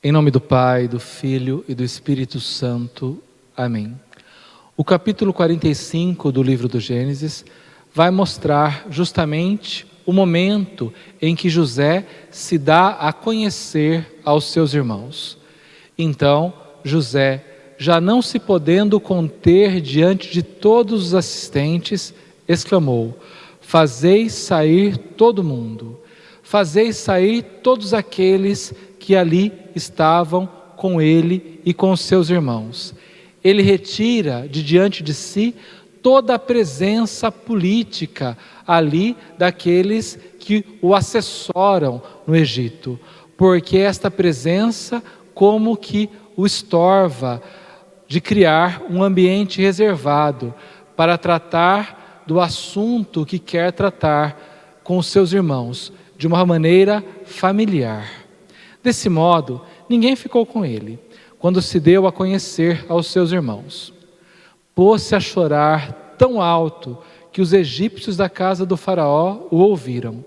Em nome do Pai, do Filho e do Espírito Santo. Amém. O capítulo 45 do livro do Gênesis vai mostrar justamente o momento em que José se dá a conhecer aos seus irmãos. Então, José, já não se podendo conter diante de todos os assistentes, exclamou: "Fazei sair todo mundo, fazei sair todos aqueles que ali estavam com ele e com os seus irmãos." Ele retira de diante de si toda a presença política ali daqueles que o assessoram no Egito, porque esta presença como que o estorva de criar um ambiente reservado para tratar do assunto que quer tratar com os seus irmãos, de uma maneira familiar. Desse modo, ninguém ficou com ele, quando se deu a conhecer aos seus irmãos. Pôs-se a chorar tão alto que os egípcios da casa do faraó o ouviram.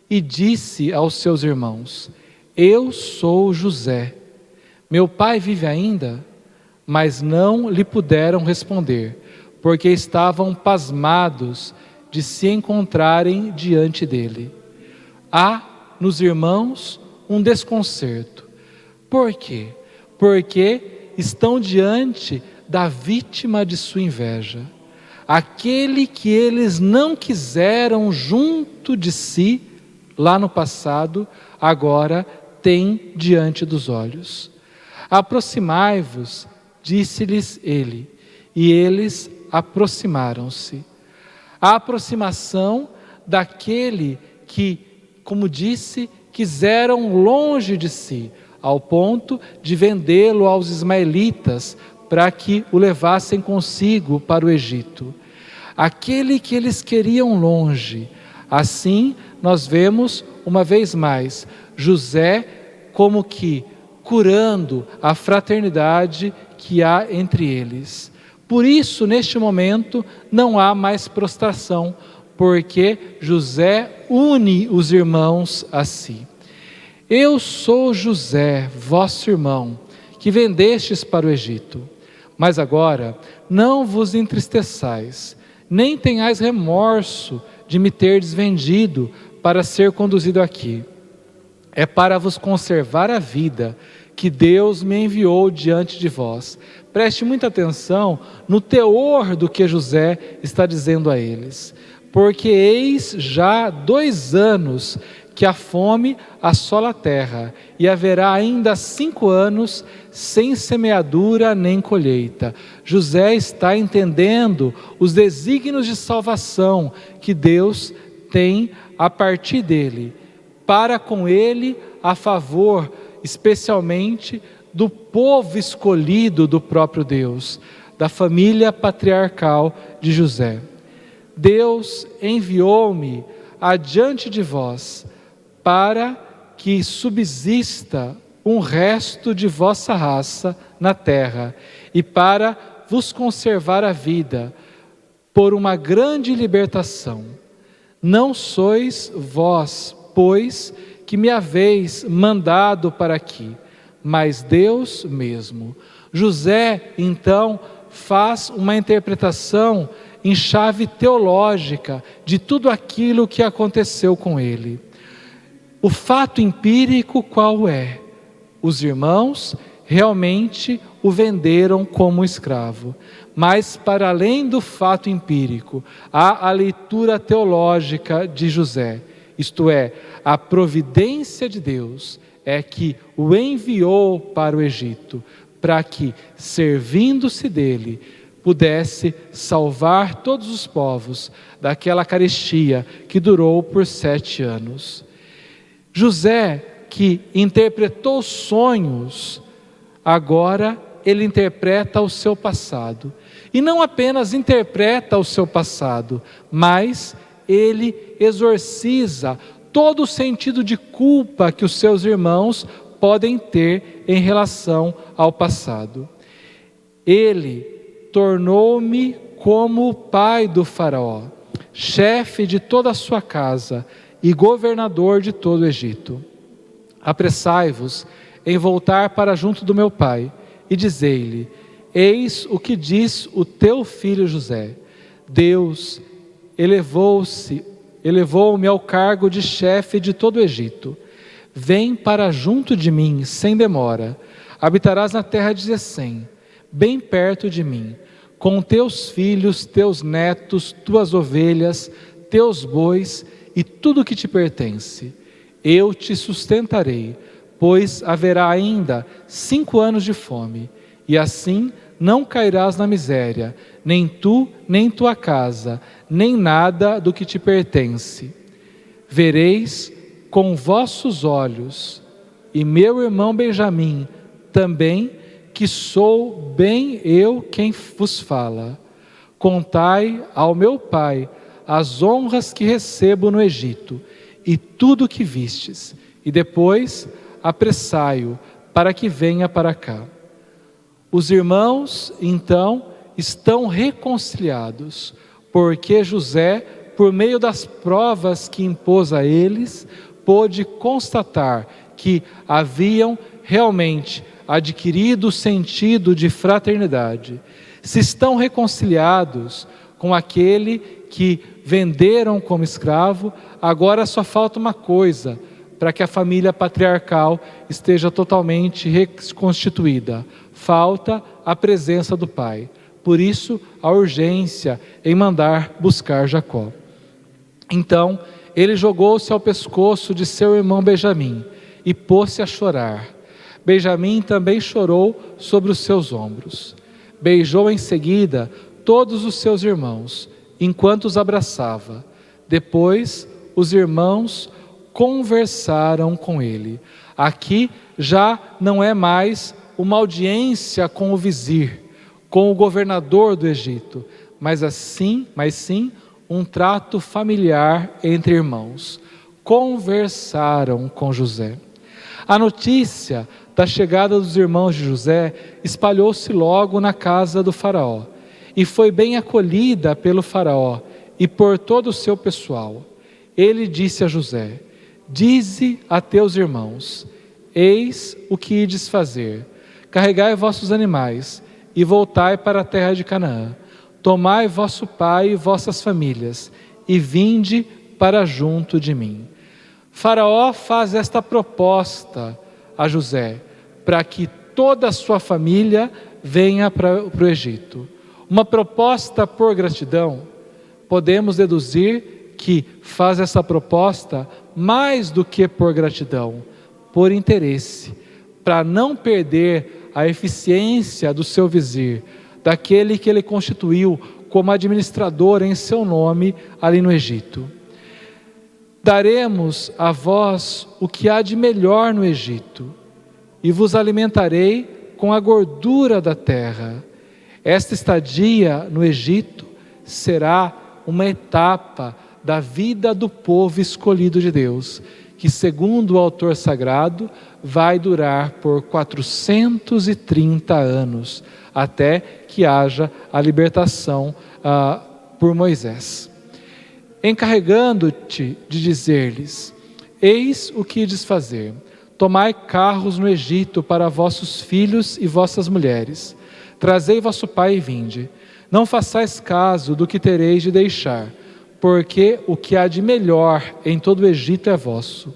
E disse aos seus irmãos: "Eu sou José. Meu pai vive ainda?" Mas não lhe puderam responder, porque estavam pasmados de se encontrarem diante dele. Há nos irmãos um desconcerto. Por quê? Porque estão diante da vítima de sua inveja. Aquele que eles não quiseram junto de si, lá no passado, agora tem diante dos olhos. "Aproximai-vos", disse-lhes ele, e eles aproximaram-se. A aproximação daquele que, como disse, quiseram longe de si, ao ponto de vendê-lo aos ismaelitas para que o levassem consigo para o Egito. Aquele que eles queriam longe. Assim, nós vemos, uma vez mais, José como que curando a fraternidade que há entre eles. Por isso, neste momento, não há mais prostração, porque José une os irmãos a si. "Eu sou José, vosso irmão, que vendestes para o Egito. Mas agora não vos entristeçais, nem tenhais remorso de me terdes vendido para ser conduzido aqui. É para vos conservar a vida que Deus me enviou diante de vós." Preste muita atenção no teor do que José está dizendo a eles. "Porque eis já 2 anos que a fome assola a terra, e haverá ainda 5 anos sem semeadura nem colheita." José está entendendo os desígnios de salvação que Deus tem a partir dele, para com ele, a favor, especialmente, do povo escolhido do próprio Deus, da família patriarcal de José. "Deus enviou-me adiante de vós, para que subsista um resto de vossa raça na terra, e para vos conservar a vida, por uma grande libertação. Não sois vós, pois, que me haveis mandado para aqui, mas Deus mesmo." José, então, faz uma interpretação em chave teológica de tudo aquilo que aconteceu com ele. O fato empírico qual é? Os irmãos realmente o venderam como escravo. Mas, para além do fato empírico, há a leitura teológica de José. Isto é, a providência de Deus é que o enviou para o Egito, para que, servindo-se dele, pudesse salvar todos os povos daquela carestia que durou por 7 anos. José, que interpretou sonhos, agora ele interpreta o seu passado. E não apenas interpreta o seu passado, mas ele exorciza todo o sentido de culpa que os seus irmãos podem ter em relação ao passado. "Ele tornou-me como o pai do faraó, chefe de toda a sua casa e governador de todo o Egito. Apressai-vos, em voltar para junto do meu pai, e dizei-lhe: eis o que diz o teu filho José. Deus elevou-me ao cargo de chefe de todo o Egito. Vem para junto de mim, sem demora. Habitarás na terra de Gesem, bem perto de mim, com teus filhos, teus netos, tuas ovelhas, teus bois e tudo o que te pertence. Eu te sustentarei, pois haverá ainda 5 anos de fome, e assim não cairás na miséria, nem tu, nem tua casa, nem nada do que te pertence. Vereis com vossos olhos, e meu irmão Benjamim também, que sou bem eu quem vos fala. Contai ao meu pai as honras que recebo no Egito, e tudo o que vistes, e depois apressai-o para que venha para cá. Os irmãos, então, estão reconciliados, porque José, por meio das provas que impôs a eles, pôde constatar que haviam realmente adquirido o sentido de fraternidade. Se estão reconciliados com aquele que venderam como escravo, agora só falta uma coisa para que a família patriarcal esteja totalmente reconstituída: falta a presença do pai. Por isso, a urgência em mandar buscar Jacó. Então, ele jogou-se ao pescoço de seu irmão Benjamim e pôs-se a chorar. Benjamim também chorou sobre os seus ombros. Beijou em seguida todos os seus irmãos, enquanto os abraçava. Depois, os irmãos conversaram com ele. Aqui já não é mais uma audiência com o vizir, com o governador do Egito, mas sim um trato familiar entre irmãos. Conversaram com José. A notícia da chegada dos irmãos de José espalhou-se logo na casa do faraó, e foi bem acolhida pelo faraó e por todo o seu pessoal. Ele disse a José: dize a teus irmãos: eis o que ides fazer. Carregai vossos animais e voltai para a terra de Canaã. Tomai vosso pai e vossas famílias e vinde para junto de mim. Faraó faz esta proposta a José, para que toda a sua família venha para o Egito. Uma proposta por gratidão. Podemos deduzir que faz essa proposta mais do que por gratidão, por interesse, para não perder a eficiência do seu vizir, daquele que ele constituiu como administrador em seu nome ali no Egito. Daremos a vós o que há de melhor no Egito, e vos alimentarei com a gordura da terra. Esta estadia no Egito será uma etapa da vida do povo escolhido de Deus, que, segundo o autor sagrado, vai durar por 430 anos, até que haja a libertação por Moisés. Encarregando-te de dizer-lhes: eis o que ides fazer. Tomai carros no Egito para vossos filhos e vossas mulheres. Trazei vosso pai e vinde. Não façais caso do que tereis de deixar, porque o que há de melhor em todo o Egito é vosso.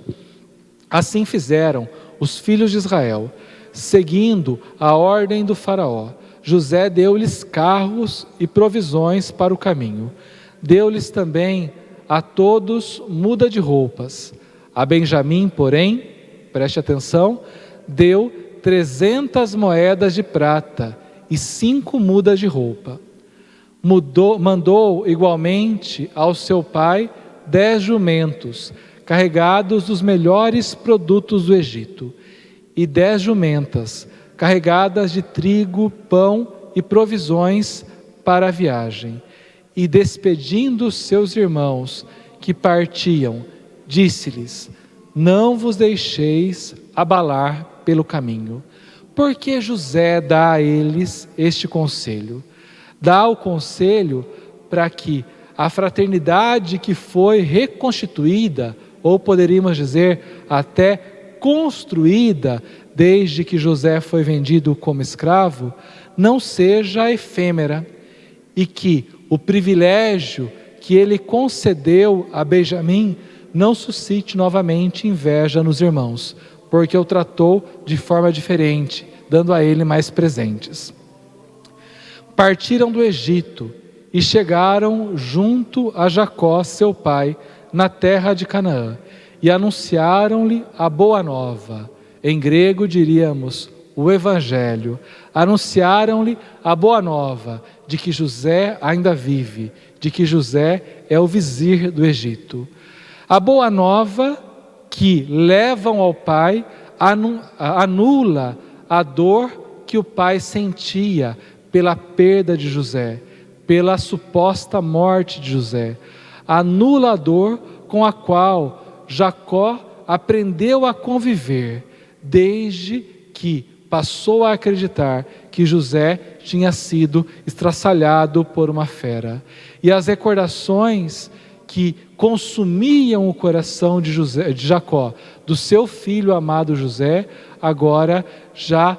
Assim fizeram os filhos de Israel, seguindo a ordem do faraó. José deu-lhes carros e provisões para o caminho. Deu-lhes também a todos muda de roupas. A Benjamim, porém, preste atenção, deu 300 moedas de prata e 5 mudas de roupa. Mandou igualmente ao seu pai 10 jumentos, carregados dos melhores produtos do Egito, e 10 jumentas, carregadas de trigo, pão e provisões para a viagem. E despedindo seus irmãos que partiam, disse-lhes: não vos deixeis abalar pelo caminho. Porque José dá a eles este conselho? Dá o conselho para que a fraternidade que foi reconstituída, ou poderíamos dizer até construída desde que José foi vendido como escravo, não seja efêmera, e que o privilégio que ele concedeu a Benjamim não suscite novamente inveja nos irmãos, porque o tratou de forma diferente, dando a ele mais presentes. Partiram do Egito e chegaram junto a Jacó, seu pai, na terra de Canaã, e anunciaram-lhe a boa nova. Em grego diríamos o Evangelho. Anunciaram-lhe a boa nova de que José ainda vive, de que José é o vizir do Egito. A boa nova que levam ao pai anula a dor que o pai sentia pela perda de José, pela suposta morte de José. Anula a dor com a qual Jacó aprendeu a conviver desde que passou a acreditar que José tinha sido estraçalhado por uma fera. E as recordações que consumiam o coração de Jacó, do seu filho amado José, agora já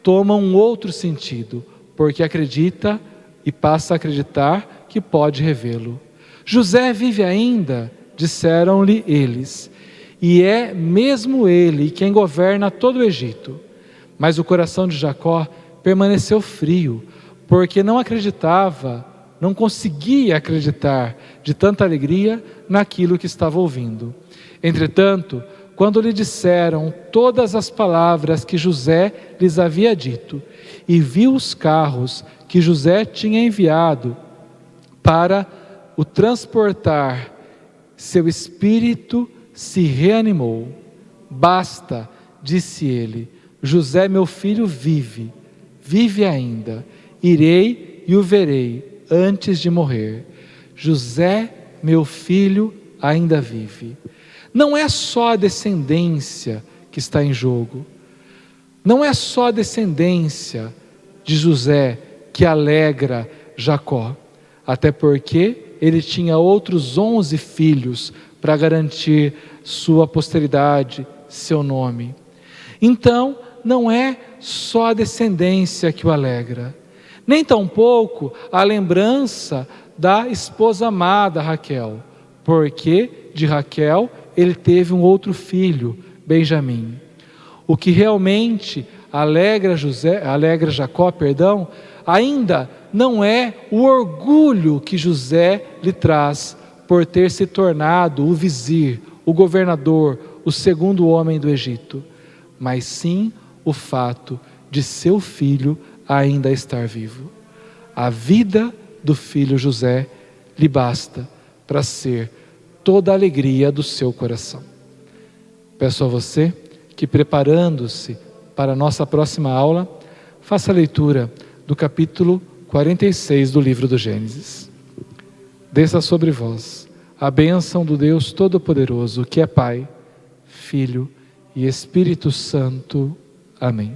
tomam um outro sentido, porque acredita e passa a acreditar que pode revê-lo. José vive ainda, disseram-lhe eles, e é mesmo ele quem governa todo o Egito. Mas o coração de Jacó permaneceu frio, porque não acreditava, não conseguia acreditar de tanta alegria naquilo que estava ouvindo. Entretanto, quando lhe disseram todas as palavras que José lhes havia dito, e viu os carros que José tinha enviado para o transportar, seu espírito se reanimou. Basta, disse ele, José meu filho vive ainda, irei e o verei antes de morrer. José meu filho ainda vive. Não é só a descendência que está em jogo, não é só a descendência de José que alegra Jacó, até porque ele tinha outros 11 filhos para garantir sua posteridade, seu nome. Então, não é só a descendência que o alegra, nem tampouco a lembrança da esposa amada Raquel, porque de Raquel ele teve um outro filho, Benjamim. O que realmente alegra Jacó, ainda não é o orgulho que José lhe traz por ter se tornado o vizir, o governador, o segundo homem do Egito, mas sim o fato de seu filho ainda estar vivo. A vida do filho José lhe basta para ser toda a alegria do seu coração. Peço a você que, preparando-se para a nossa próxima aula, faça a leitura do capítulo 46 do livro do Gênesis. Desça sobre vós a bênção do Deus Todo-Poderoso, que é Pai, Filho e Espírito Santo. Amém.